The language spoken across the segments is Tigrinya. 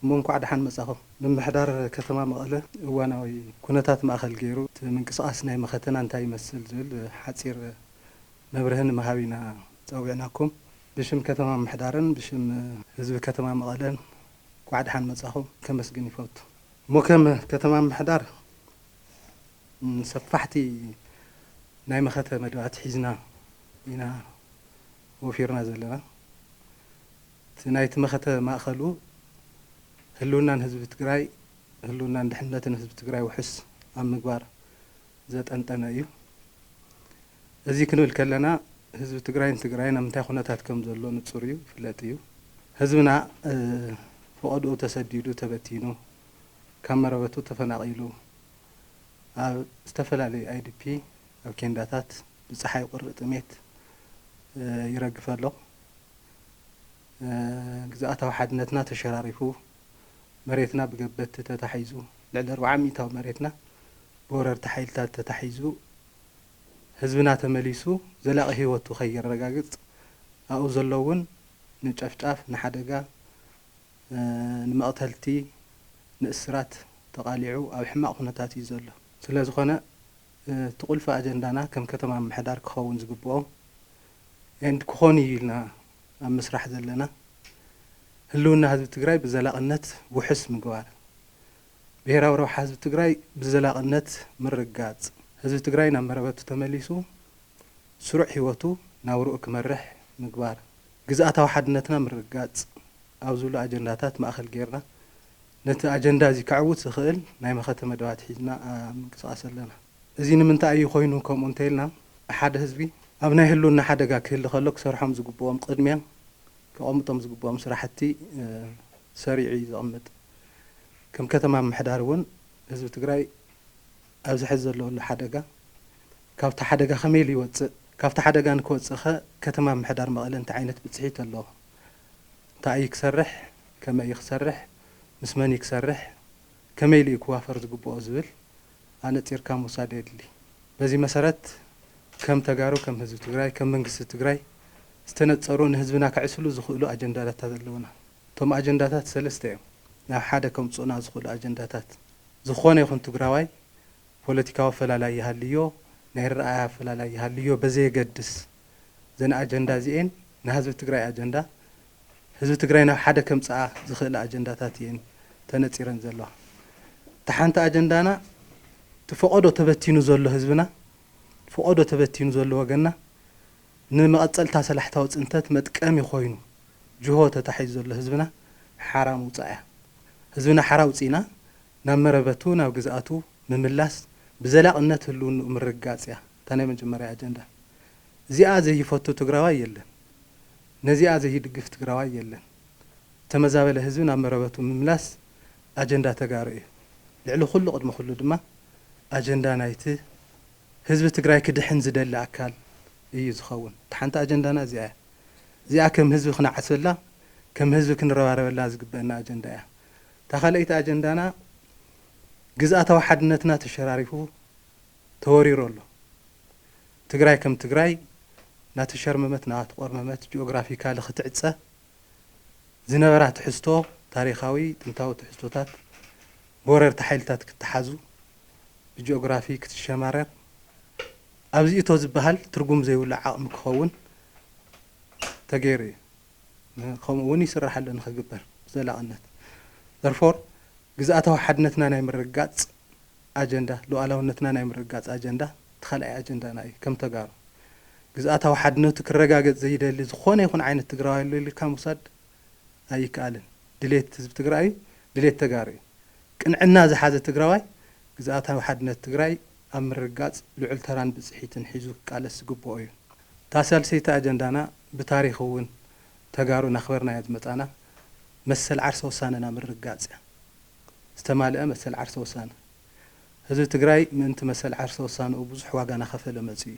مونكو عاد حن مساخو بمحضر كتما مقله وانا كونتات ماخل غيرو منقصاص ناي مختنا انت يمثل زل حصير مبرهن مهابينا صوعناكم بشم كتما محضرن بشم حزب كتما مقلن قعد حن مساخو كمسجن يفوت مو كم كتما محضر سفحتي ناي مخته مدوات حزنا إنا وفيرنا زلنا تنايت مخته ماخلو هلونا حزب تግራይ هلونا دحنتن حزب تግራይ وحس ام مغبار زطنطنا እዩ እዚ ክንብል ከለና حزب تግራይ ንምንታይ ኩነታት ከም ዘሎ ንጹር እዩ ፍለጥ እዩ ህዝብና ፈቀዱ ተሰዲዱ ተበቲኑ ካብ መረበቱ ተፈናቂሉ ኣብ ዝተፈላለዩ አይዲፒ ኣብ ኬንዳታት ብፀሓይ ቁርጥ ሜት ይረግፍ ኣሎ ግዛኣታዊ ሓድነትና ተሸራሪፉ مريتنا بقبت تتحيزو لعل 400 تاو مريتنا بورر تحيلتات تتحيزو حزبنا تمليسو زلاقي هيوتو خير رقاقص او زلوون نጨፍጫፍ نحدقا نمقتلتي نأسرات تقاليعو او حماق خنتات يزلو سلازخونه تقول اجندانا كم كتما محدار كخون زغبو اند كخوني لنا مسرح زلنا هلونا حزب تግራይ بزلاقነት وحس مغوار ብሔራዊ ረብሓ حزب تግራይ بزلاقነት ምርጋጽ حزب تግራይ ናብ መረበቱ ተመሊሱ ስሩዕ ህይወቱ ናብ ሩእ ክመርሕ ምግባር ግዛኣታዊ ሓድነትና ምርጋጽ ኣብ ዝሉ አጀንዳታት ማእኸል ጌርና ነቲ አጀንዳ እዚ ክዕውት ዝኽእል ናይ መኸተ መደባት ሒዝና ምንቅስቃስ ኣለና እዚ ንምንታይ እዩ ኮይኑ ከምኡ እንተይልና ሓደ ህዝቢ ኣብ ናይ ህልውና ሓደጋ ክህሊ ከሎ ክሰርሖም ዝግብኦም ቅድሚያ كقومتهم زقبهم سرحتي سريعي زقمت كم كتما محدارون حزب تግራይ ኣብዚ ሕዚ ዘሎ ሓደጋ ካብታ ሓደጋ ከመይ ይወፅእ ካብታ ሓደጋ ንክወፅእኸ ከተማ ምሕዳር መቐለ እንታይ ዓይነት ብፅሒት ኣለዎ እንታይ ክሰርሕ ከመይ ክሰርሕ ምስ መን ክሰርሕ ከመይ ክዋፈር ዝግብኦ ዝብል ኣነ ፂርካ ምውሳድ የድሊ በዚ መሰረት ከም ተጋሩ ከም ህዝብ ትግራይ ከም መንግስቲ ትግራይ استنتصروا نحزبنا كعسلو زخلو اجندات تزلونا توم اجندات ثلاثه يوم نا حدا كم صنا زخلو اجندات زخونه يكون تግራዋይ ፖለቲካው ፈላላይ ይሃልዮ ናይ ረአያ ፈላላይ ይሃልዮ በዘይ ገድስ ዘና አጀንዳ ዚኤን ንህዝብ ትግራይ አጀንዳ ህዝብ ትግራይ ናብ ሓደ ከም ጻ ዝኽእል አጀንዳታት ይን ተነጽረን ዘለዋ ተሓንተ አጀንዳና ተፈቀዶ ተበቲኑ ዘሎ ህዝብና ፈቀዶ ተበቲኑ ዘሎ ወገና نمقتلتا سلاحتاو ጽንተት መጥቀም ይኾይኑ ጅሆ ተታሒዝ ዘሎ ህዝብና حرام ውጻያ ህዝብና حرام ውጺና ናብ መረበቱ ናብ ግዛአቱ ምምላስ بزلاقነት ህልውኑ ምርጋጽያ ታናይ መጀመሪያ አጀንዳ እዚኣ ዘይፈቱ ትግራዋይ የለን ነዚኣ ዘይድግፍ ትግራዋይ የለን ተመዛበለ ህዝብ ናብ መረበቱ ምምላስ አጀንዳ ተጋሩ እዩ ልዕሊ ኩሉ ቅድመ ኩሉ ድማ አጀንዳ ናይቲ ህዝብ ትግራይ ክድሕን ዝደሊ አካል እዩ ዝኸውን ተሓንተ አጀንዳና እዚኣ ከም ህዝብ ክናዓስላ ከም ህዝብ ክንረባረበላ ዝግበአና አጀንዳ እያ ተኻለይቲ አጀንዳና ግዛኣታዊ ሓድነትና ተሸራሪፉ ተወሪሩ ኣሎ ትግራይ ከም ትግራይ ናተሸርመመት ናተቆርመመት ጂኦግራፊካሊ ክትዕፀ ዝነበራ ትሕዝቶ ታሪኻዊ ጥንታዊ ትሕዝቶታት ቦረርቲ ሓይልታት ክትሓዙ ብጂኦግራፊ ክትሸማረር ኣብዚ እቶ ዝበሃል ትርጉም ዘይብሉ ዓቕሚ ክኸውን ተገይሩ ከምኡውን ይስራሕ ኣሎ ንኽግበር ዘላቕነት therefore ግዛኣታዊ ሓድነትና ናይ ምርጋጽ አጀንዳ ሉዓላውነትና ናይ ምርጋጽ አጀንዳ ተኸላይ አጀንዳና እዩ ከም ተጋሩ ግዛኣታዊ ሓድነቱ ክረጋገጽ ዘይደሊ ዝኾነ ይኹን ዓይነት ትግራዋይ ኣሎ ኢልካ ምውሳድ ኣይከኣልን ድሌት ህዝብ ትግራይ ድሌት ተጋሩ ቅንዕና ዝሓዘ ትግራዋይ ግዛኣታዊ ሓድነት ትግራይ ኣብ ምርጋጽ ልዑል ተራን ብጽሒትን ሒዙ ቃለስ ዝግብኦ እዩ ታሳልሰይቲ አጀንዳና ብታሪኽ እውን ተጋሩ ናኽበርና ዝመጻና መሰል ዓርሰ ወሳነና ምርጋጽ استمالئ مسل عرس وسان ህዝብ ትግራይ ምንት መሰል ዓርሰ ወሳነኡ ብዙሕ ዋጋ ናኸፈለ መጽዩ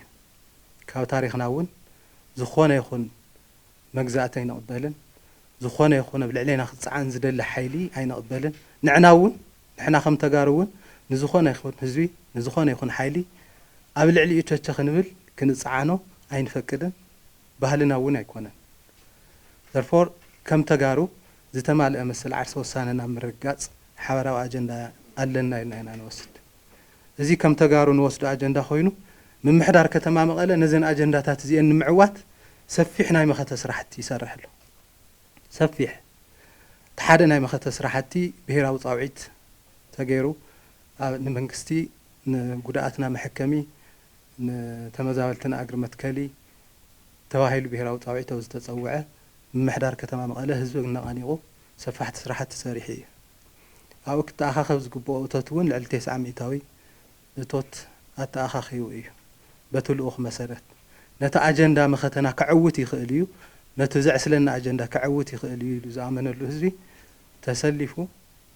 ካብ ታሪኽና እውን ዝኾነ ይኹን መግዛእቲ ኣይንቕበልን ዝኾነ ይኹን ብልዕለና ክጽዓን ዝደሊ ሓይሊ ኣይንቕበልን ንሕና እውን ንሕና ከም ተጋሩ እውን ንዝኾነ ይኹን ህዝቢ ንዝኾነ ይኹን ሓይሊ ኣብ ልዕሊኡ ቸቸ ክንብል ክንጽዓኖ ኣይንፈቅድን ባህልና እውን ኣይኮነን therefore ከም ተጋሩ ዝተማልአ መሰል ዓርሰ ወሳነና ምርጋጽ ሓበራዊ ኣጀንዳ ኣለና ኢልና ንወስድ እዚ ከም ተጋሩ ንወስዶ ኣጀንዳ ኮይኑ ምምሕዳር ከተማ መቐለ ነዘን ኣጀንዳታት እዚአን ንምዕዋት ሰፊሕ ናይ መኸተ ስራሕቲ ይሰርሕ ኣሎ ሰፊሕ ተሓደ ናይ መኸተ ስራሕቲ ብሄራዊ ጻውዒት ተገይሩ ንመንግስቲ ንጉዳኣትና መሐከሚ ንተመዛበልትና እግሪ መትከሊ ተባሂሉ ብሄራዊ ጻውዒት ኣብ ዝተጸውዐ ምምሕዳር ከተማ መቐለ ህዝቢ ነቐኒቑ ሰፋሕቲ ስራሕቲ ሰሪሑ እዩ ኣብኡ ክተኣኻኸብ ዝግብኦ እቶት እውን ልዕሊ 9 ሚእታዊ እቶት ኣተኣኻኺቡ እዩ በቲ ልኡኽ መሰረት ነቲ ኣጀንዳ መኸተና ክዕውት ይኽእል እዩ ነቲ ዘዕስለና ኣጀንዳ ክዕውት ይኽእል እዩ ኢሉ ዝኣመነሉ ህዝቢ ተሰሊፉ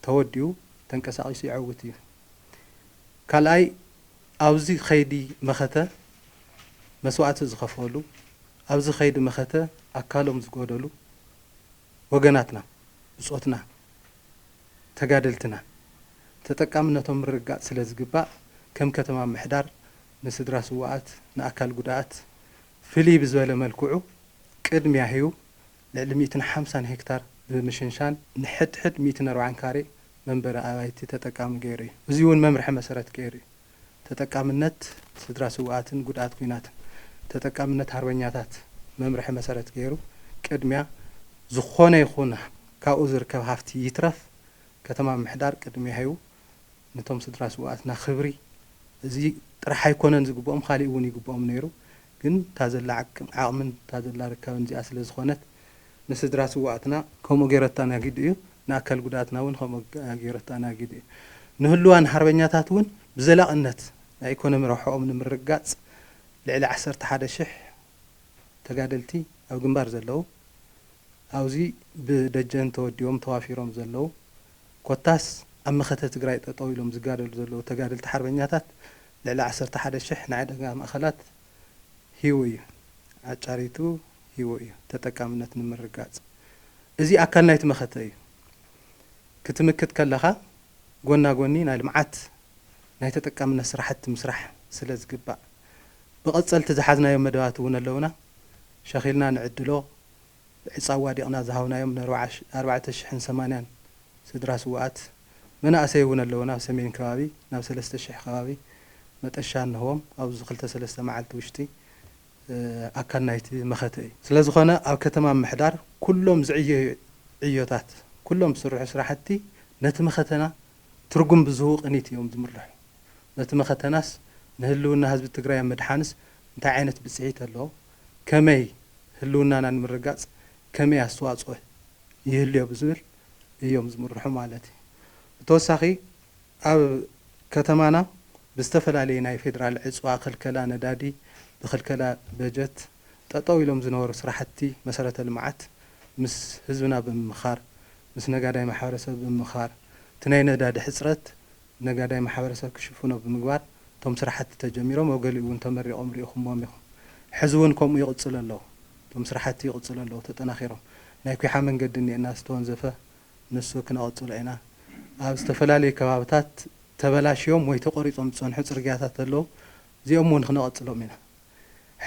ተወዲኡ ተንቀሳቒሱ ይዕውት እዩ ካልኣይ ኣብዚ ኸይዲ መኸተ መስዋዕቲ ዝኸፈሉ ኣብዚ ኸይዲ መኸተ ኣካሎም ዝጎደሉ ወገናትና ብጾትና ተጋደልትና ተጠቃምነቶም ምርጋጽ ስለ ዝግባእ ከም ከተማ ምሕዳር ንስድራ ስዋኣት ንኣካል ጉዳኣት ፍልይ ብዝበለ መልክዑ ቅድሚያ ሂቡ ልዕሊ 150 ሄክታር ብምሽንሻን ንሕድሕድ 140 ካሬ መንበሪ ኣባይቲ ተጠቃሚ ገይሩ እዩ እዚ እውን መምርሒ መሰረት ገይሩ እዩ ተጠቃምነት ስድራ ስዋኣትን ጉዳኣት ኩናትን ተጠቃምነት ሃርበኛታት መምርሒ መሰረት ገይሩ ቅድሚያ ዝኾነ ይኹን ካብኡ ዝርከብ ሃፍቲ ይትረፍ ከተማ ምሕዳር ቅድሚያ ሂቡ ነቶም ስድራ ስዋኣትና ክብሪ እዚ ጥራሕ ኣይኮነን ዝግብኦም ካሊእ እውን ይግብኦም ነይሩ ግን ታዘላ ዓቕምን ታዘላ ርከብን እዚኣ ስለ ዝኾነት ንስድራ ስዋኣትና ከምኡ ገይረታ ናጊድ እዩ ንኣካል ጉዳኣትና እውን ከምኡ ገይረታ ናጊድ እዩ ንህልዋን ሃርበኛታት እውን ብዘላቕነት ናይ ኢኮኖሚ ረብሕኦም ንምርጋጽ ልዕሊ 11,000 ተጋደልቲ ኣብ ግንባር ዘለዉ ኣብዚ ብደጀን ተወዲቦም ተዋፊሮም ዘለዉ ኮታስ ኣብ መኸተ ትግራይ ጠጠው ኢሎም ዝጋደሉ ዘለዉ ተጋደልቲ ሓርበኛታት ልዕሊ 11,000 ናይ ዕደጋ ማእኸላት ሂቡ እዩ ኣጫሪቱ ሂቡ እዩ ተጠቃምነት ንምርጋጽ እዚ ኣካል ናይቲ መኸተ እዩ ክትምክት ከለኻ ጎና ጎኒ ናይ ልምዓት ናይ ተጠቃምነት ስራሕቲ ምስራሕ ስለ ዝግባእ ብቐጸልቲ ዝሓዝናዮም መደባት እውን ኣለውና ሸኺልና ንዕድሎ ዕፃዋ ዲቕና ዝሃብናዮም ን4,080 ስድራ ስዋኣት መናእሰይ እውን ኣለውና ኣብ ሰሜን ከባቢ ናብ 3,000 ከባቢ መጠሻ ንህቦም ኣብዚ 2-3 መዓልቲ ውሽጢ ኣካል ናይቲ መኸተ እዩ ስለ ዝኾነ ኣብ ከተማ ምሕዳር ኩሎም ዝዕዮ ዕዮታት ኩሎም ዝስርሑ ስራሕቲ ነቲ መኸተና ትርጉም ብዝህቡ ቅኒት እዮም ዝምርሑ ነቲ መኸተናስ ንህልውና ህዝቢ ትግራይ መድሓንስ እንታይ ዓይነት ብፅዒት ኣለዎ ከመይ ህልውናና ንምርጋጽ ከመይ ኣስተዋፅኦ ይህልዮ ብዝብል እዮም ዝምርሑ ማለት እዩ ብተወሳኺ ኣብ ከተማና ብዝተፈላለየ ናይ ፌደራል ዕፅዋ ክልከላ ነዳዲ ብክልከላ በጀት ጠጠው ኢሎም ዝነበሩ ስራሕቲ መሰረተ ልምዓት ምስ ህዝብና ብምምኻር ምስ ነጋዳይ ማሕበረሰብ ብምምኻር እቲ ናይ ነዳዲ ሕፅረት ነጋዳይ ማሕበረሰብ ክሽፍኖ ብምግባር እቶም ስራሕቲ ተጀሚሮም ኣብ ገሊኡ እውን ተመሪቖም ርኢኹምዎም ኢኹም ሕዚ እውን ከምኡ ይቕፅሉ ኣለዉ እቶም ስራሕቲ ይቕፅሉ ኣለዉ ተጠናኺሮም ናይ ኩሓ መንገዲ እኒአና ዝተወንዘፈ ንሱ ክነቐፅሎ ኢና ኣብ ዝተፈላለዩ ከባብታት ተበላሽዮም ወይ ተቆሪፆም ዝፀንሑ ፅርግያታት ኣለዉ እዚኦም እውን ክነቐፅሎም ኢና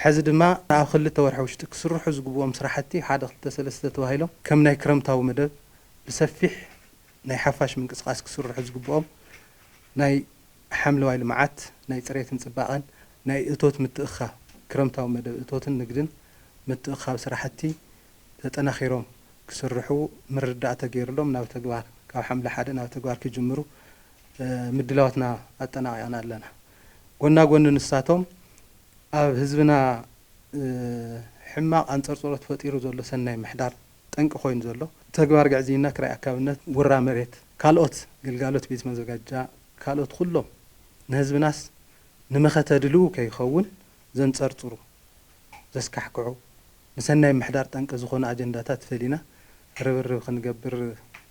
ሕዚ ድማ ኣብ 2 ወርሒ ውሽጢ ክስርሑ ዝግብኦም ስራሕቲ 1-2-3 ተባሂሎም ከም ናይ ክረምታዊ መደብ ብሰፊሕ ናይ ሓፋሽ ምንቅስቃስ ክስርሑ ዝግብኦም ናይ ሓምለዋይ ልምዓት ናይ ፅሬትን ፅባቐን ናይ እቶት ምትእኻብ ክረምታዊ መደብ እቶትን ንግድን ምትእኻብ ስራሕቲ ተጠናኺሮም ክስርሑ ምርዳእ ተገይሩሎም ናብ ተግባር ካብ ሓምለ 1 ናብ ተግባር ክጅምሩ ምድላዋትና ኣጠናቂቕና ኣለና ጎና ጎኒ ንሳቶም ኣብ ህዝብና ሕማቕ ኣንፀርፅሮ ተፈጢሩ ዘሎ ሰናይ ምሕዳር ጠንቂ ኮይኑ ዘሎ ተግባር ግዕዝይና ክራይ ኣካብነት ውራ መሬት ካልኦት ግልጋሎት ቤት መዘጋጃ ካልኦት ኩሎም ንህዝብናስ ንመኸተ ድልው ከይኸውን ዘንፀርፅሩ ዘስካሕክዑ ንሰናይ ምሕዳር ጠንቂ ዝኾኑ ኣጀንዳታት ፈሊና ርብርብ ክንገብር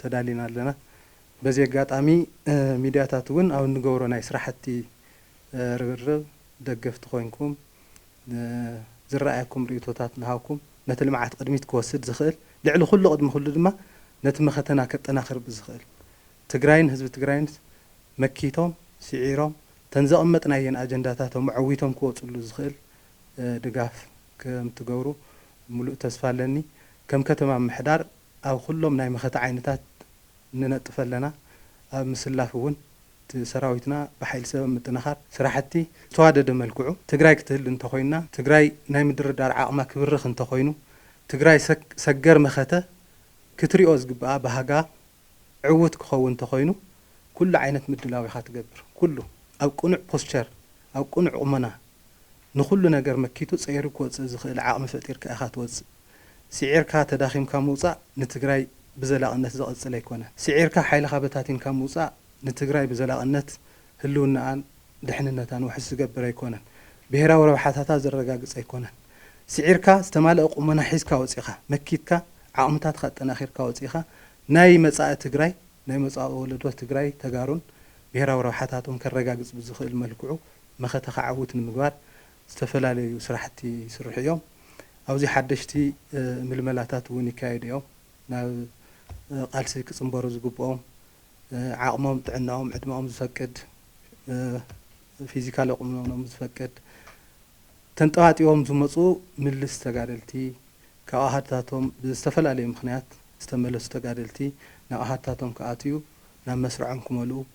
ተዳሊና ኣለና በዚ ኣጋጣሚ ሚድያታት እውን ኣብ ንገብሮ ናይ ስራሕቲ ርብርብ ደገፍቲ ኮይንኩም ዝረኣየኩም ርእቶታት ንሃብኩም ነቲ ልምዓት ቅድሚት ክወስድ ዝኽእል ልዕሊ ኩሉ ቅድሚ ኩሉ ድማ ነቲ መኸተና ከጠናኽር ብዝኽእል ትግራይን ህዝቢ ትግራይን መኪቶም ስዒሮም ተንዘቐመጥናየን ኣጀንዳታቶም ዓዊቶም ክወፅሉ ዝኽእል ድጋፍ ከም ትገብሩ ሙሉእ ተስፋ ኣለኒ ከም ከተማ ምሕዳር أو كلهم ناي مخت عينتات ننطفلنا أو مسلافون سراويتنا بحيل سبب متنخر سراحتي توادد ملكعو تجراي كتهل انت خوينا تجراي ناي مدر دار عقما كبرخ انت خوينو تجراي سجر مخته كتريوز جبا بهجا عوت كخو انت خوينو كل عينت مدلاوي خاتجبر كله أو قنع بوستشر أو قنع أمنا نخلو نجار مكيتو صير كوز زخيل عقم فتير كأخات وز سعير كا تداخم كموصا نتجراي بزلاقنة زقص ليكونه سعير كا حيل خابتاتين كموصا نتجراي بزلاقنة هلونا عن دحننا تانو حس جبر يكونه بهرا وروحاتها زرقاق يكونه سعير كا استمال أمنا حس كا وزيخا مكيت كا عقمتات خطنا خير كا وزيخا ناي مساء تجراي ناي مساء ولدوا تجراي تجارون بهرا وروحاتهم كالرقاق بزخيل ملكعو ما ختخ عوت المقبار استفلالي وسرحتي سرح يوم أو زي حدشتي ململاتات ونكايد يوم نا قالسي كصنبرز جبوم عقمهم تعناهم عدمهم زفكد فيزيكال قمهم زفكد تنطات يوم زمصو ملس تقادلتي كأهاتاتهم استفلالي مخنيات استملس تقادلتي نا أهاتاتهم كأتيو نا مسرعهم كملو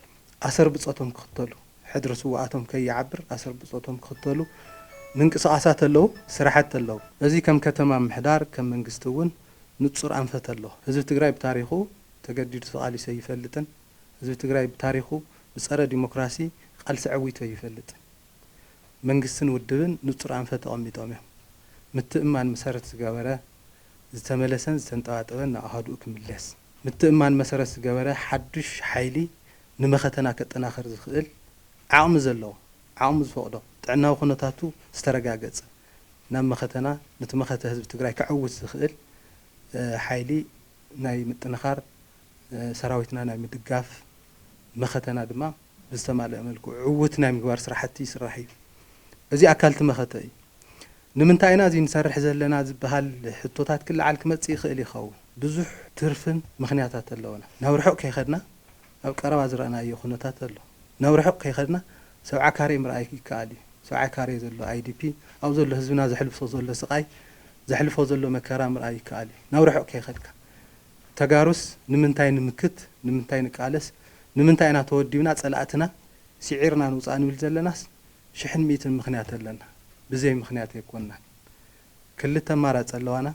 أسر بصوتهم كختلو حدر سواتهم كي يعبر أسر بصوتهم كختلو من قصاصات اللو سرحت اللو ازي كم كتما محدار كم منقستون نتصر انفت اللو حزب تግራይ بتاريخو تجديد سؤالي سيفلتن حزب تግራይ بتاريخو بصره ديمقراسي قالس عويته يفلت منقستن ودبن نتصر انفت قميطوم متئمان مسارت زغبره زتملسن زتنطاطبن احدو كملس متئمان مسارت زغبره حدش حيلي نمختنا كطناخر زخيل عقم زلو عقم زفقدو طعناو خنتاتو استرغاغص نام مختنا نتمخته حزب تግራይ كعوت زخيل حيلي ناي متنخار سراويتنا ناي مدغاف مختنا دما بزتمالئ ملكو عوت ناي مغبار سرحتي سرحي ازي اكلت مختي نمنتاينا زي نسرح زلنا زبحال حطوتات كل عالك مصي خيل يخون بزح ترفن مخنياتات اللونا نورحق كيخدنا او قربا زرنا يخنتات اللو نورحق كيخدنا سبع كاري مرأي كالي سبع كاري زلو اي دي بي او زلو حزبنا زحلف زلو سقاي زحلفو زلو مكرا مرأي كالي نورحق كيخدك تجارس نمنتاي نمكت نمنتاي نقالس نمنتاينا توديونا صلاتنا سعيرنا نوصان ول زلناس شحن ميتن مخنيات لنا بزي مخنيات يكوننا كل تمارا صلوانا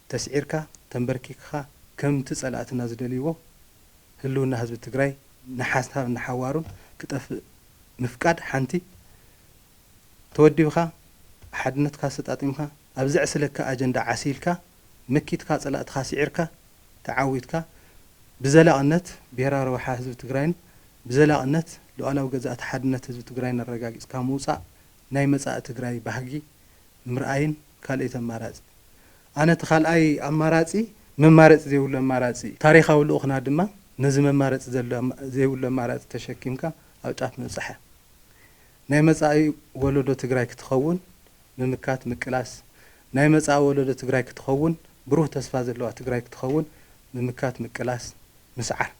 تسعيركا تنبركيكا كم تصلاتنا زدليو هلونا حزب تግራይ نحاسها نحوارون كطف مفقاد حنتي توديوخا حدنتكا سطاطيمخا ابزع سلكا اجندا عسيلكا مكيتكا صلاتكا سعيركا تعاويتكا بزلاقنت بهرا روحا حزب تግራይን بزلاقنت لؤلاو جزات حدنت حزب تግራይ نرغاغيس كاموصا ناي مصاء تግራይ باهغي مرአይን ካልእተ ማራጺ أنا تخال أي أماراتي ممارات زي ولا أماراتي تاريخ أول أخنا دما نزم ممارات زي ولا أمارات تشكيمك أو تعرف نصحة نايمة أي ولده تجراي كتخون ممكات مكلاس نايمة أي ولده تجراي كتخون بروح تسفاز اللي تجراي كتخون ممكات مكلاس مسعر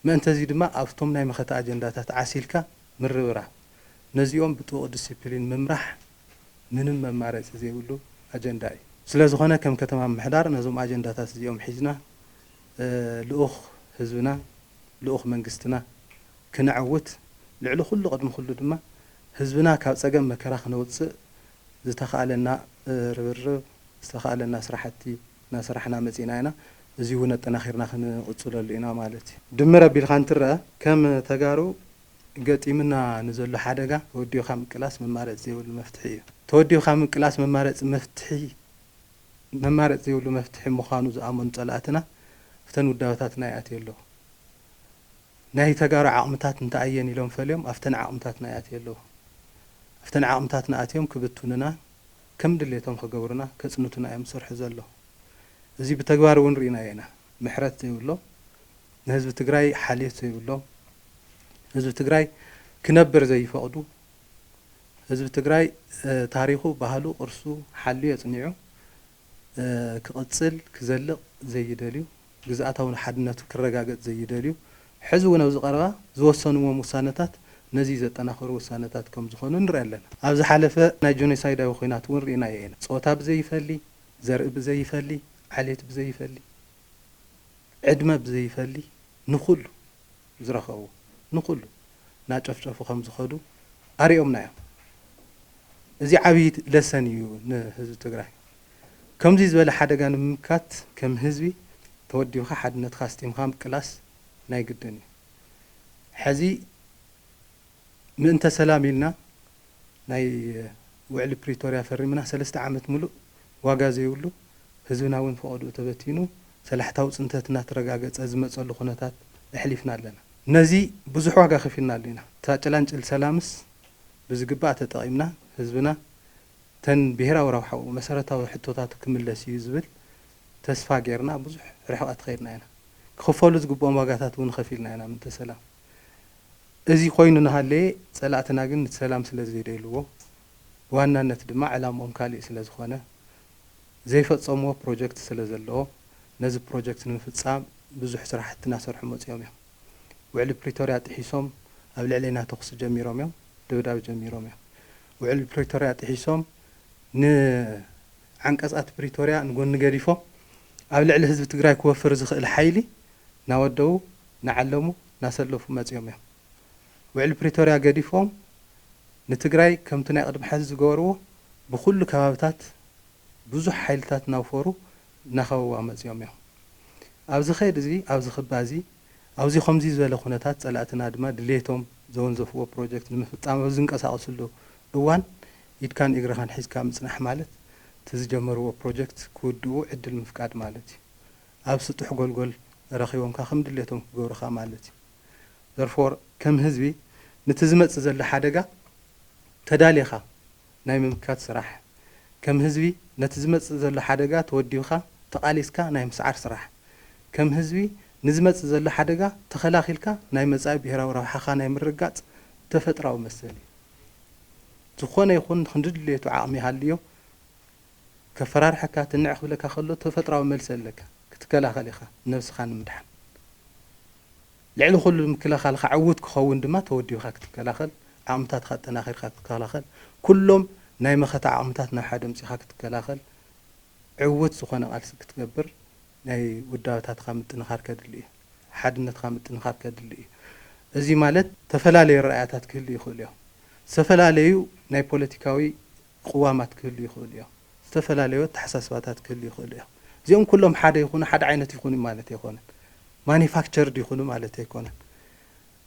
ما أنت زي دما أفتم نايمة خطأ أجندات عسيلك مرورة نزيهم بتوع ديسيبلين ممرح من ممارات زي ولا أجنداي سلازو خنا كم كتمام محدار نزوم أجندات زيهم حجنا لأخ حزبنا لأخ منقستنا كنعوت لعلو كله قدم كله دما حزبنا كابصقم مكراخ نوص زتخالنا ربرب استخالنا سرحتي نسرحنا مزينانا زيونا تناخيرنا خنقصل لينا مالتي دمر بالخانتره كم تجارو قطيمنا نزل حدقه وديو خام كلاس ممارات زي ولا مفتحيه توديو خام كلاس ممارات مفتحي ممارات زي ولا مفتحي مخانو زامن طلاتنا فتن وداوتاتنا ياتي له ناي تجارو عقمتات انت ايين يلوم فاليوم افتن عقمتاتنا ياتي له افتن عقمتاتنا اتيوم كبتوننا كم دليتهم خغورنا كصنوتنا ايم سرح زلو زي بتجوار ونرينا ينا محرت يولو حزب تግራይ حاليت يولو حزب تግራይ كنبر زي فقدو حزب تግራይ تاريخو ባህሉ ቅርሱ حالي يصنيعو كقصل كزلق زي يدليو ግዛአታውን حدነቱ ክረጋገጽ زي يدليو حزو ነው ዝቀረባ ዝወሰኑዎ ሙሳነታት ነዚ ዘጠናኸሩ ውሳነታት ከም ዝኾኑ ንሪአለን ኣብዚ ሓለፈ ናይ ጆኖሳይዳዊ ኹናት ውን ሪእና የና ጾታ ብዘይ ይፈሊ ዘርኢ ብዘይ ይፈሊ ዓሌት ብዘይ ይፈሊ عدمة بزي فلي نخلو زرخوا نخلو ناچفچفو خم زخدو أريهم نايم زي عبيد لسانيو نهزو تقرأ كم زي زبالة حدا كان مكات كم هزبي توديو خا حد نتخاستيم خام كلاس ناي قدني حزي من تسلام لنا ناي وعلى بريتوريا فرمنا 3 عامات ملو واغا زيولو هزبنا وين فقدو تبتينو سلاحتاو صنتتنا ترغاغص ازمصلو خناتات احلفنا لنا نزي بزح واغا خفينا لنا تاچلانچل سلامس بزغبا تطقيمنا هزبنا تن بهراو روحو مسارتاو حتوتات كملس يزبل تسفا غيرنا بزح رحقات خيرنا هنا خفولو زغبون واغاتات ون خفيلنا هنا من تسلام ازي خوينو نهالي صلاتنا غن سلام سلازي ديلو ዋናነት ድማ ዓላማኦም ካሊ ስለ ዝኾነ ዘይፈጸምዎ ፕሮጀክት ስለ ዘለዎ ነዚ ፕሮጀክት ንምፍጻም ብዙሕ ስራሕትና ሰርሑ መጽዮም እዮም ውዕል ፕሪቶሪያ ጥሒሶም ኣብ ልዕሊና ተኽስ ጀሚሮም እዮም ድብዳብ ጀሚሮም እዮም ውዕል ፕሪቶሪያ ጥሒሶም ንዓንቀጻት ፕሪቶሪያ ንጎኒ ገዲፎም ኣብ ልዕሊ ህዝቢ ትግራይ ክወፍር ዝኽእል ሓይሊ ናወደው ናዓለሙ ናሰለፉ መጽዮም እዮም ውዕል ፕሪቶሪያ ገዲፎም نتግራይ ከምቲ ናይ ቅድም ሓዝ ዝገበርዎ ብኩሉ ከባቢታት ብዙሕ ሓይልታት ናውፈሩ ናኸውዋ መጽዮም እዮም ኣብዚ ኸይድ እዚ ኣብዚ ኽባዚ ኣብዚ ከምዚ ዝበለ ኩነታት ጸላእትና ድማ ድሌቶም ዘወንዘፍዎ ፕሮጀክት ንምፍጻም ዝንቀሳቐስሉ እዋን ኢድካን እግርኻን ሒዝካ ምጽናሕ ማለት ትዝጀመርዎ ፕሮጀክት ክውድኡ ዕድል ምፍቃድ ማለት እዩ ኣብ ስጡሕ ጎልጎል ረኺቦምካ ከም ድሌቶም ክገብሩኻ ማለት እዩ ዘርፎር ከም ህዝቢ ነቲ ዝመጽእ ዘሎ ሓደጋ تداليخا ناي ممكات صراح كم هزبي نتزمت زل حدقة توديوخا تقاليسكا ناي مسعر صراح كم هزبي نزمت زل حدقة تخلاخيلكا ناي مزاي بهرا وروحخا ناي مرقات تفتراو مسالي تخونا يخون خندد لي تعامي هاليو كفرار حكا تنعخ لك خلو تفتراو ملسلك كتكلاخليخا نفسخا مدحن لعلو خلو مكلاخالخا عودك خون دما توديوخا كتكلاخل عمتات خدنا خير خد كلاخل كلهم ناي مختا عمتات نا حدا مصي خا كتكلاخل عوت زخونه قالس كتكبر ناي وداوتات خامت نخار كدلي حدنت خامت نخار كدلي ازي مالت تفلالي رأياتات كل يخول يوم تفلاليو ناي بوليتيكاوي قوامات كل يخول يوم تفلاليو تحساساتات كل يخول يوم زيهم كلهم حدا يكون حدا عينت يكون مالت يكون مانيفاكتشرد يكون مالت يكون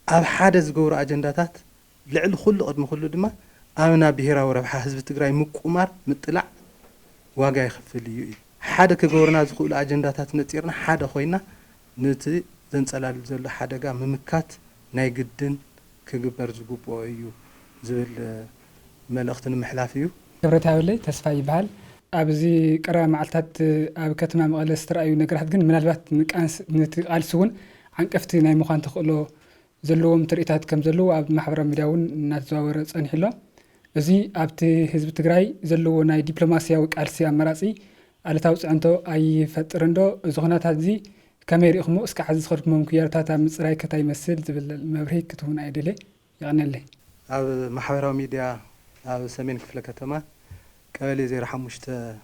اب حدا زغور اجنداتات لعل خل قدم خل دما أنا بهرا وربح حزب تجري مقمار مطلع واقع يخفل يو حدا كجورنا زخول أجندات نتيرنا حدا خوينا نتي زنسلال زل حدا جا ممكات ناي جدن كجبر زجوب ويو زل ملأختن محلافيو كبرت هؤلاء تسفاي بحال أبزي قرا معلتات أب كتمام غلس ترأيو نجرحت جن من الوقت نكأنس نتقال سون عن كفتي ناي مخان تقولو زلوهم تريتات كم زلوا أب محبر مداون نتزاور صنحلا زي أبتي حزب تجري زلوا ناي دبلوماسيا وكالسيا مراسي على توس عنده أي فترندو زغنات هذه كمير إخمو إسك حزب خرج ممكن تاتا مصراي كتاي مسل بالمبريك كتون عيدلي يعني اللي أب محبر ميديا أب سمين كفلة كتما قبل زي رح مشت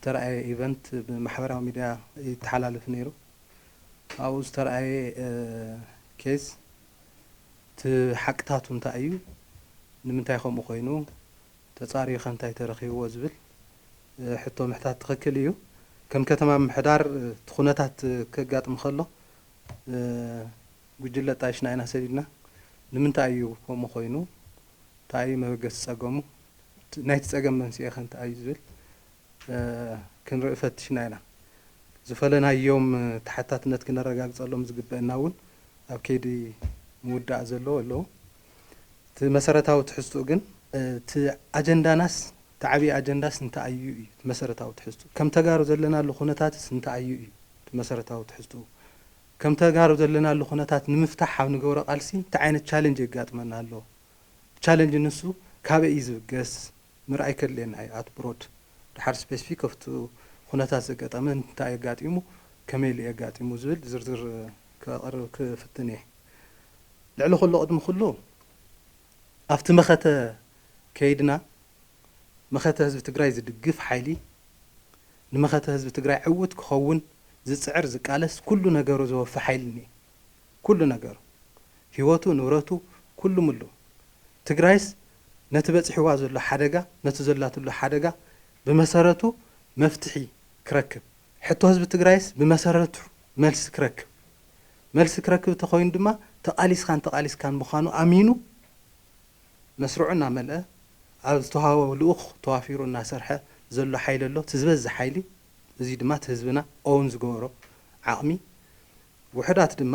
ترى إيفنت بمحبر ميديا يتحلل في نيرو أو ترى كيس حقتاتهم تأيو نمنتاي خو مخينو تصاري خنتاي ترخيو وزبل حتى محتاج تخكليو كم كتمام محدار تخونتات كقاطم خلو ጉጅለ ጣሽና ኢና ሰዲድና ንምንታይ እዩ ከምኡ ኮይኑ ታይ መበገስ ፀገሙ ናይቲ ፀገም መንስኤ ከንታ እዩ ዝብል ክንርኢ ፈትሽና ኢና ዝፈለናዮም ተሓታትነት ክነረጋግፀሎም ዝግበአና እውን ኣብ ከይዲ ምውዳእ ዘለዎ ኣለዎ እቲ መሰረታዊ ትሕዝቶ ግን እቲ ኣጀንዳናስ تعبي أجنداس نتأيو مسارته وتحسته كم تجارب زلنا لخونات نتأيو مسارته وتحسته كم تجارب زلنا لخونات نمفتحها ونجورا قالسين تعين تشالنج جات منا له تشالنج نسو كابي إيزو جس مرأي كلين هاي أت برود حر سبيسيفيك أفتو خونات زجات أمن تأي جات يمو كمل يجات يمو زول زر كفتني لعله خلو قدم خلو أفت مخت كيدنا مخاته حزب تجري زدقف حالي نمخاته حزب تجري عود كخون ዝጽዕር ዝቃለስ ኩሉ ነገሩ ዘወፍ ሓይልኒ ኩሉ ነገሩ ህይወቱ ንብረቱ ኩሉ ሙሉ ትግራይስ ነቲ በጽሕዋ ዘሎ ሓደጋ ነቲ ዘላትሉ ሓደጋ ብመሰረቱ መፍትሒ ክረክብ ሕቶ ህዝቢ ትግራይስ ብመሰረቱ መልሲ ክረክብ ተኾይኑ ድማ ተቃሊስካን ምዃኑ ኣሚኑ መስርዑ እናመልአ ኣብ ዝተዋሃቦ ልኡኽ ተዋፊሩ እናሰርሐ ዘሎ ሓይሊ ኣሎ ትዝበዝ ሓይሊ እዚ ድማ ህዝብና ኦውን ዝገበሮ ዓቕሚ ውሕዳት ድማ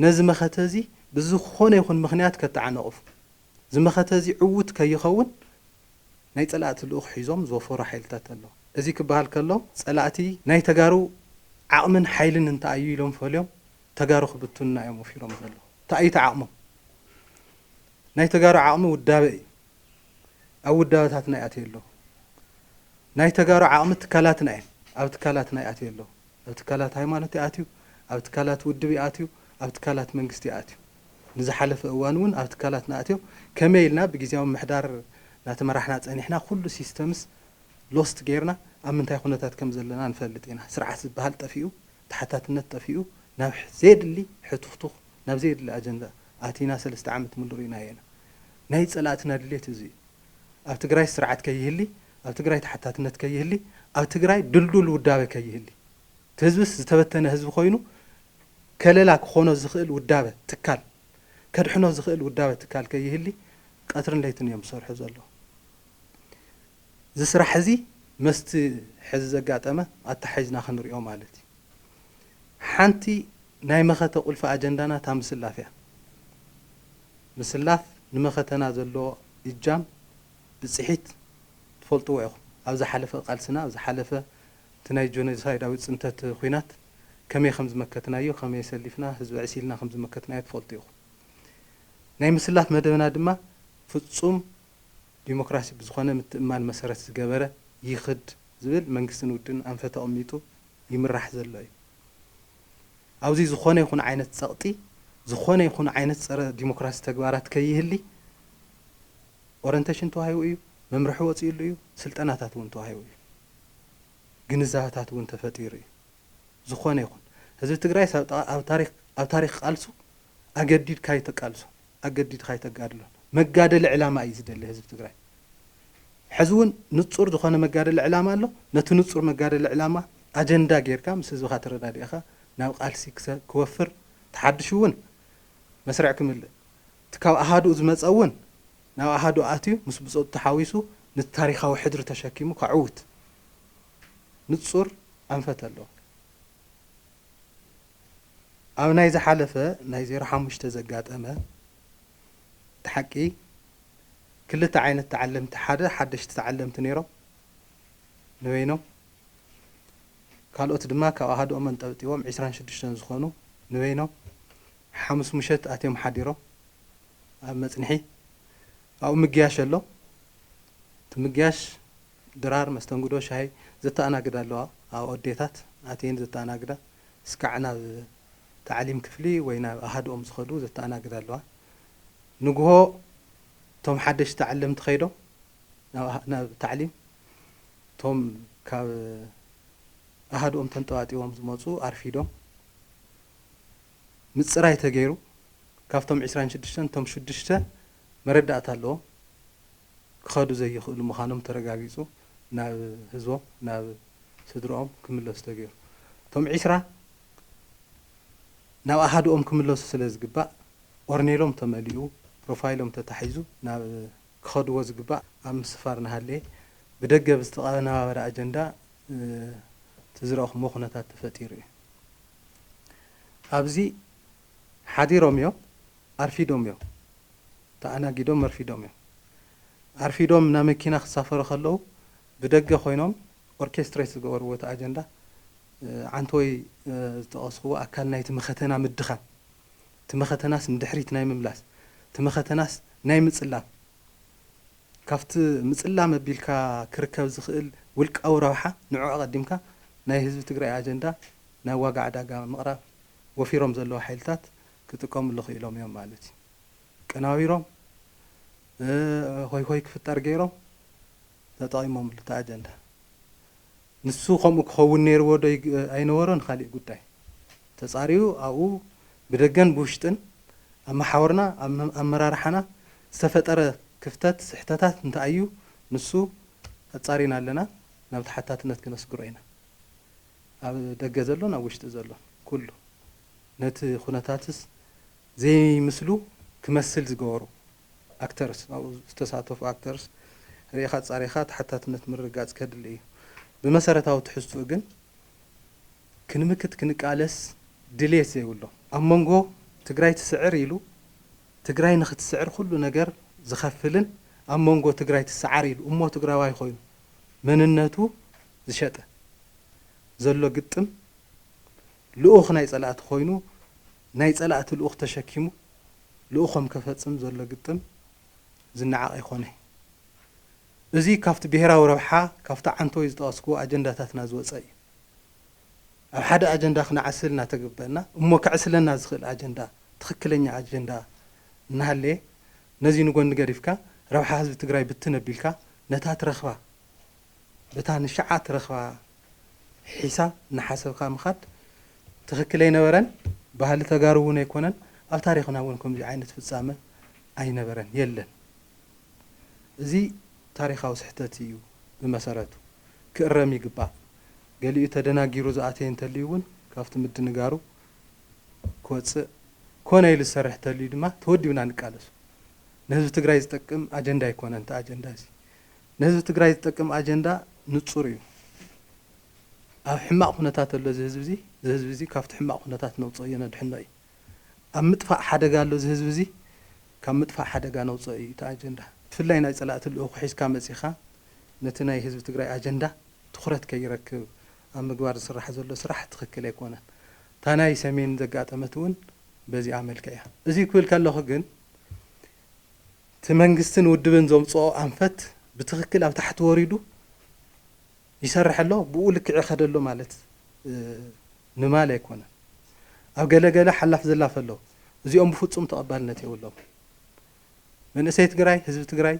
ነዚ መኸተዚ ብዝኾነ ይኹን ምኽንያት ከተዓነቕፉ ዝመኸተዚ ዕውት ከይኸውን ናይ ጸላእቲ ልኡኽ ሒዞም ዝወፈሩ ሓይልታት ኣለዉ እዚ ክበሃል ከሎ ጸላእቲ ናይ ተጋሩ ዓቕምን ሓይልን እንተኣዩ ኢሎም ፈልዮም ተጋሩ ክብቱና እዮም ወፊሮም ዘለዉ ተኣይተ ዓቕሞም ናይ ተጋሩ ዓቕሚ ውዳበ እዩ ኣብ ውዳበታትና ይኣትዩ ኣለዉ ናይ ተጋሩ ዓቕሚ ትካላትና እየን ኣብ ትካላትና ይኣትዩ ኣለዉ ኣብ ትካላት ሃይማኖት ይኣትዩ ኣብ ትካላት ውድብ ይኣትዩ ኣብ ትካላት መንግስቲ ይኣትዩ ንዝሓለፈ እዋን እውን ኣብ ትካላትና ኣትዮም ከመይ ኢልና ብግዜያዊ ምሕዳር እናተመራሕና ፀኒሕና ኩሉ ሲስተምስ ሎስት ጌርና ኣብ ምንታይ ኩነታት ከም ዘለና ንፈልጥ ኢና ስርዓት ዝበሃል ጠፊኡ ተሓታትነት ጠፊኡ ናብ ዘየድሊ ሕቱኽቱኽ ናብ ዘየድሊ ኣጀንዳ ኣቲና 3 ዓመት ምሉር ኢና የና ናይ ጸላእትና ድሌት እዚ ኣብ ትግራይ ስርዓት ከይህሊ ኣብ ትግራይ ተሓታትነት ከይህሊ ኣብ ትግራይ ድልዱል ውዳበ ከይህሊ ህዝብስ ዝተበተነ ህዝቢ ኮይኑ ከለላ ክኾኖ ዝኽእል ውዳበ ትካል ከድሕኖ ዝኽእል ውዳበ ትካል ከይህሊ ቀትርን ለይትን እዮም ዝሰርሑ ዘለዉ እዚ ስራሕ እዚ መስቲ ሕዚ ዘጋጠመ ኣተሓሒዝና ክንሪኦ ማለት እዩ ሓንቲ ናይ መኸተ ቁልፊ ኣጀንዳና እታ ምስላፍ እያ ምስላፍ ንመኸተና ዘለዎ እጃም ብፅሒት ትፈልጥዎ ኢኹም ኣብ ዝሓለፈ ቃልስና ኣብ ዝሓለፈ እቲ ናይ ጆኖሳይዳዊ ፅንተት ኩናት ከመይ ከም ዝመከትናዮ ከመይ ሰሊፍና ህዝቢ ዕሲልና ከም ዝመከትናዮ ትፈልጡ ኢኹም ናይ ምስላፍ መደብና ድማ ፍጹም ዲሞክራሲ ብዝኾነ ምትእማን መሰረት ዝገበረ ይኽድ ዝብል መንግስትን ውድን ኣንፈተ ኣሚጡ ይምራሕ ዘሎ እዩ ኣብዚ ዝኾነ ይኹን ዓይነት ፀቕጢ ዝኾነ ይኹን ዓይነት ፀረ ዲሞክራሲ ተግባራት ከይህሊ ኦሪንቴሽን ተዋሂቡ እዩ መምርሒ ወፂኡሉ እዩ ስልጠናታት እውን ተዋሂቡ እዩ ግንዛበታት እውን ተፈጢሩ እዩ ዝኾነ ይኹን ህዝቢ ትግራይ ኣብ ታሪክ ቃልሱ ኣገዲድካ ይተቃልሶ ኣገዲድካ ይተጋድሎ መጋደሊ ዕላማ እዩ ዝደሊ ህዝቢ ትግራይ ሕዚ እውን ንጹር ዝኾነ መጋደሊ ዕላማ ኣሎ ነቲ ንጹር መጋደሊ ዕላማ ኣጀንዳ ጌርካ ምስ ህዝብካ ተረዳዲእኻ ናብ ቃልሲ ክወፍር ተሓድሽ እውን መስርዕ ክምልእ እቲ ካብ ኣሃዱኡ ዝመፀ እውን ናብ ኣሃዱ ኣትዩ ምስ ብፆቱ ተሓዊሱ ንታሪኻዊ ሕድሪ ተሸኪሙ ከዕውት ንጹር ኣንፈት ኣለዎ ኣብ ናይ ዝሓለፈ ናይ 05 ዘጋጠመ ተሓቂ ክልተ ዓይነት ተዓለምቲ ሓደ ሓደሽቲ ተዓለምቲ ነይሮም ንበይኖም ካልኦት ድማ ካብ ኣሃዶኦም መንጠብጢቦም 26 ዝኾኑ ንበይኖም ሓሙስ ምሸት ኣትዮም ሓዲሮም ኣብ መፅንሒ ኣብኡ ምግያሽ ኣሎ እቲ ምግያሽ ድራር መስተንግዶ ሻሂ ዘተኣናግዳ ኣለዋ ኣብ ኣዴታት ኣትየን ዘተኣናግዳ እስካዕ ናብ تعليم كفلي وينا أحدهم زخدو زت أنا قدر له نجوه توم حدش تعلم تخيله نا تعليم توم كا أحدهم تنتواتي وهم زموتو عارفينهم متصراي تجيرو كافتم 26 توم شدشته مردات له خدو زي يخلو مخانم ترجعيزو نا هزو نا سدرهم كمل استجير توم 20 ناو أحدهم كملوا سلسلة جباء ورنيلهم تمليو بروفايلهم تتحيزو ناو خدوا زجباء أم سفرنا هاللي بدقة بستقالنا ورا أجندة تزرع مخنا تفتيري أبزي حدي روميو عرفي دوميو تأنا جدوم عرفي دوميو عرفي دوم نامكينا سفر خلو بدقة خوينهم أوركستريس جوار وت أجندة عنتوي تقصوا أكلنا يتمختنا مدخن تمختناس ندحريت نايم ملاس تمختناس نايم مصلا كافت مصلا مبيلكا كركب زخيل ولك أو روحة نوع قديمك ناي حزب تجري أجندة ناي واقع داقة مقرأ وفيرهم زلوا حيلتات كتقوم اللي خيلهم يوم مالتي كناويرهم هوي كفتر جيرهم تطايمهم لتأجندة ንሱ ከምኡ ክኸውን ነይርዎ ዶ ኣይነበሮን ካልእ ጉዳይ ተጻሪዩ ኣብኡ ብደገን ብውሽጥን ኣመሓወርና ኣመራርሓና ዝተፈጠረ ክፍተት ስሕተታት እንታይ እዩ ንሱ ኣጻሪና ኣለና ናብ ተሓታትነት ክነስግሮ ኢና ኣብ ደገ ዘሎ ናብ ውሽጢ ዘሎ ኩሉ ነቲ ኩነታትስ ዘይምስሉ ክመስል ዝገበሩ ኣክተርስ ኣብኡ ዝተሳተፉ ኣክተርስ ርኢኻ ጻሪኻ ተሓታትነት ምርጋጽ ከድሊ እዩ ብመሰረታዊ ትሕዝትኡ ግን ክንምክት ክንቃለስ ድሌት ዘይብሎ ኣብ መንጎ ትግራይ ትስዕር ኢሉ ትግራይ ንኽትስዕር ኩሉ ነገር ዝኸፍልን ኣብ መንጎ ትግራይ ትሰዓር ኢሉ እሞ ትግራዋይ ኮይኑ መንነቱ ዝሸጠ ዘሎ ግጥም ልኡኽ ናይ ጸላእቲ ኮይኑ ናይ ጸላእቲ ልኡኽ ተሸኪሙ ልኡኾም ከፈጽም ዘሎ ግጥም ዝነዓቕ ይኾነ እዚ ካብቲ ብሄራዊ ረብሓ ካብቲ ዓንቶይ ዝጠቐስክዎ ኣጀንዳታትና ዝወፀ እዩ ኣብ ሓደ ኣጀንዳ ክነዓስል እናተግበአና እሞ ክዕስለና ዝኽእል ኣጀንዳ ትኽክለኛ ኣጀንዳ እናሃለየ ነዚ ንጎኒ ገዲፍካ ረብሓ ህዝቢ ትግራይ ብትነቢልካ ነታ ትረኽባ በታ ንሸዓ ትረኽባ ሒሳብ እናሓሰብካ ምኻድ ትኽክል ኣይነበረን ባህሊ ተጋሩ እውን ኣይኮነን ኣብ ታሪኽና እውን ከምዚ ዓይነት ፍጻመ ኣይነበረን የለን እዚ ታሪኻዊ ስሕተት እዩ ብመሰረቱ ክእረም ይግባእ ገሊኡ ተደናጊሩ ዝኣተየ እንተልዩ እውን ካብቲ ምድንጋሩ ክወፅእ ኮነ ኢሉ ዝሰርሕ እንተልዩ ድማ ተወዲብና ንቃለሱ ንህዝቢ ትግራይ ዝጠቅም ኣጀንዳ ኣይኮነን እቲ ኣጀንዳ እዚ ንህዝቢ ትግራይ ዝጠቅም ኣጀንዳ ንጹር እዩ ኣብ ሕማቕ ኩነታት ኣሎ እዚ ህዝቢ እዚ ካብቲ ሕማቕ ኩነታት ነውፅኦ እየ ነድሕኖ እዩ ኣብ ምጥፋእ ሓደጋ ኣሎ እዚ ህዝቢ እዚ ካብ ምጥፋእ ሓደጋ ነውፅኦ እዩ እቲ ኣጀንዳ ብፍላይ ናይ ጸላእቲ ልኡኽ ሒዝካ መጺኻ ነቲ ናይ ህዝቢ ትግራይ ኣጀንዳ ትኹረት ከይረክብ ኣብ ምግባር ዝስራሕ ዘሎ ስራሕ ትኽክል ኣይኮነን እታ ናይ ሰሜን ዘጋጠመት እውን በዚኣ መልክዕ እያ እዚ ክብል ከለኹ ግን እቲ መንግስትን ውድብን ዘምፅኦ ኣንፈት ብትኽክል ኣብ ታሕቲ ወሪዱ ይሰርሕ ኣሎ ብኡ ልክዕ ይኸደ ኣሎ ማለት ንማል ኣይኮነን ኣብ ገለገለ ሓላፍ ዘላፍ ኣሎ እዚኦም ብፍጹም ተቐባልነት የብሎም መንእሰይ ትግራይ ህዝቢ ትግራይ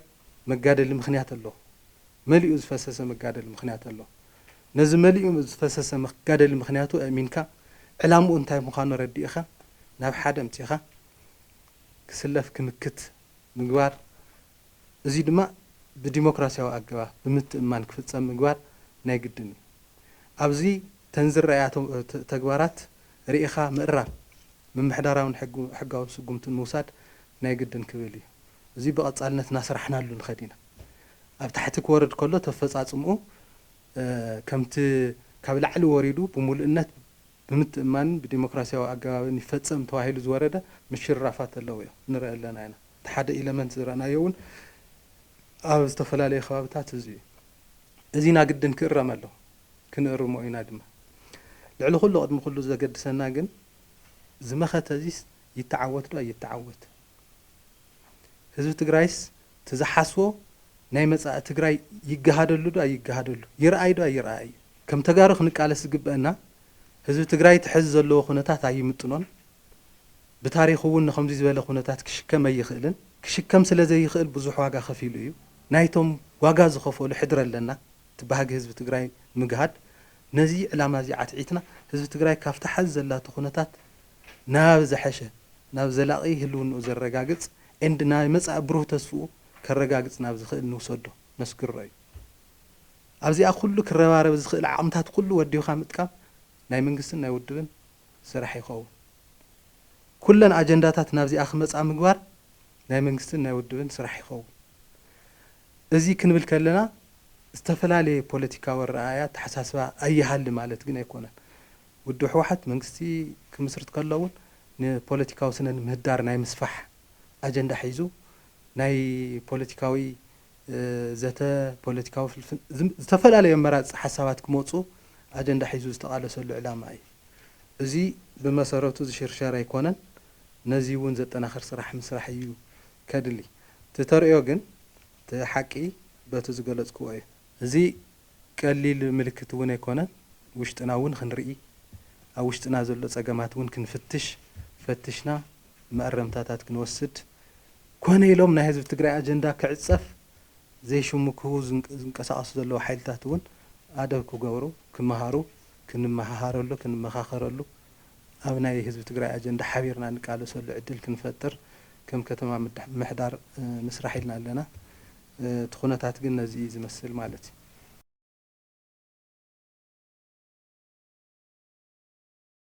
መጋደሊ ምኽንያት ኣሎ መሊኡ ዝፈሰሰ መጋደሊ ምኽንያት ኣሎ ነዚ መሊኡ ዝፈሰሰ መጋደሊ ምኽንያቱ ኣሚንካ ዕላምኡ እንታይ ምዃኑ ረዲእኻ ናብ ሓደ ምፂኻ ክስለፍ ክምክት ምግባር እዚ ድማ ብዲሞክራሲያዊ ኣገባብ ብምትእማን ክፍጸም ምግባር ናይ ግድን እዩ ኣብዚ ተንዝረኣያ ተግባራት ርኢኻ ምእራም ምምሕዳራውን ሕጋዊ ስጉምትን ምውሳድ ናይ ግድን ክብል እዩ እዚ ብቐጻልነት እናስራሕናሉ ንኸድ ኢና ኣብ ታሕቲ ክወርድ ከሎ ተፈጻጽምኡ ከምቲ ካብ ላዕሊ ወሪዱ ብምሉእነት ብምትእማንን ብዲሞክራሲያዊ ኣገባብን ይፈጸም ተባሂሉ ዝወረደ ምሽራፋት ኣለዎ እዮም ንርኢ ኣለና ኢና እቲ ሓደ ኤለመንት ዝረአናዮ እውን ኣብ ዝተፈላለዩ ከባቢታት እዚ እዩ እዚ ናግድን ክእረም ኣለዎ ክንእርሞ ኢና ድማ ልዕሊ ኩሉ ቅድሚ ኩሉ ዘገድሰና ግን ዝመኸተ እዚስ ይተዓወት ዶ ኣይተዓወት ህዝቢ ትግራይስ ትዝሓስቦ ናይ መጻኢ ትግራይ ይገሃደሉ ዶ ኣይገሃደሉ ይርአይ ዶ ኣይርአይ ከም ተጋሩ ክንቃለስ ዝግበአና ህዝቢ ትግራይ ትሕዝ ዘለዎ ኩነታት ኣይምጥኖን ብታሪኹ እውን ንከምዚ ዝበለ ኩነታት ክሽከም ኣይኽእልን ክሽከም ስለ ዘይኽእል ብዙሕ ዋጋ ከፊሉ እዩ ናይቶም ዋጋ ዝኸፈሉ ሕድር ኣለና ትባሃጊ ህዝቢ ትግራይ ምግሃድ ነዚ ዕላማ እዚ ዓትዒትና ህዝቢ ትግራይ ካብቲ ሓዝ ዘላቱ ኩነታት ናብ ዝሐሸ ናብ ዘላቒ ህልውንኡ ዘረጋግጽ ኤንድ ናይ መጻኢ ብሩህ ተስፍኡ ከረጋግጽ ናብ ዝኽእል ንውሰዶ ነስግሮ እዩ ኣብዚኣ ኩሉ ክረባረብ ዝኽእል ዓቕምታት ኩሉ ወዲውካ ምጥቃም ናይ መንግስትን ናይ ውድብን ስራሕ ይኸውን ኩለን ኣጀንዳታት ናብዚኣ ክመጻ ምግባር ናይ መንግስትን ናይ ውድብን ስራሕ ይኸውን እዚ ክንብል ከለና ዝተፈላለየ ፖለቲካዊ ረኣያ ተሓሳስባ ኣይሃሊ ማለት ግን ኣይኮነን ውድብ ሕወሓት መንግስቲ ክምስርት ከሎ እውን ንፖለቲካዊ ስነ ምህዳር ናይ ምስፋሕ ኣጀንዳ ሒዙ ናይ ፖለቲካዊ ዘተ ፖለቲካዊ ፍልፍል ዝተፈላለዩ ኣመራፂ ሓሳባት ክመፁ ኣጀንዳ ሒዙ ዝተቃለሰሉ ዕላማ እዩ እዚ ብመሰረቱ ዝሽርሸር ኣይኮነን ነዚ እውን ዘጠናኽር ስራሕ ምስራሕ እዩ ከድሊ ተተርእዮ ግን ተሓቂ በቲ ዝገለጽክዎ እዩ እዚ ቀሊል ምልክት እውን ኣይኮነን ውሽጥና እውን ክንርኢ ኣብ ውሽጥና ዘሎ ጸገማት እውን ክንፍትሽ ፈትሽና መኣረምታታት ክንወስድ ኮነ ኢሎም ናይ ህዝቢ ትግራይ ኣጀንዳ ክዕጸፍ ዘይሽሙክሁ ዝንቀሳቐሱ ዘለዉ ሓይልታት እውን ኣደብ ክገብሩ ክመሃሩ ክንመሃሃረሉ ክንመኻኸረሉ ኣብ ናይ ህዝቢ ትግራይ ኣጀንዳ ሓቢርና ንቃለሰሉ ዕድል ክንፈጥር ከም ከተማ ምምሕዳር ንስራሕ ኢልና ኣለና እቲ ኩነታት ግን ነዚ ዝመስል ማለት እዩ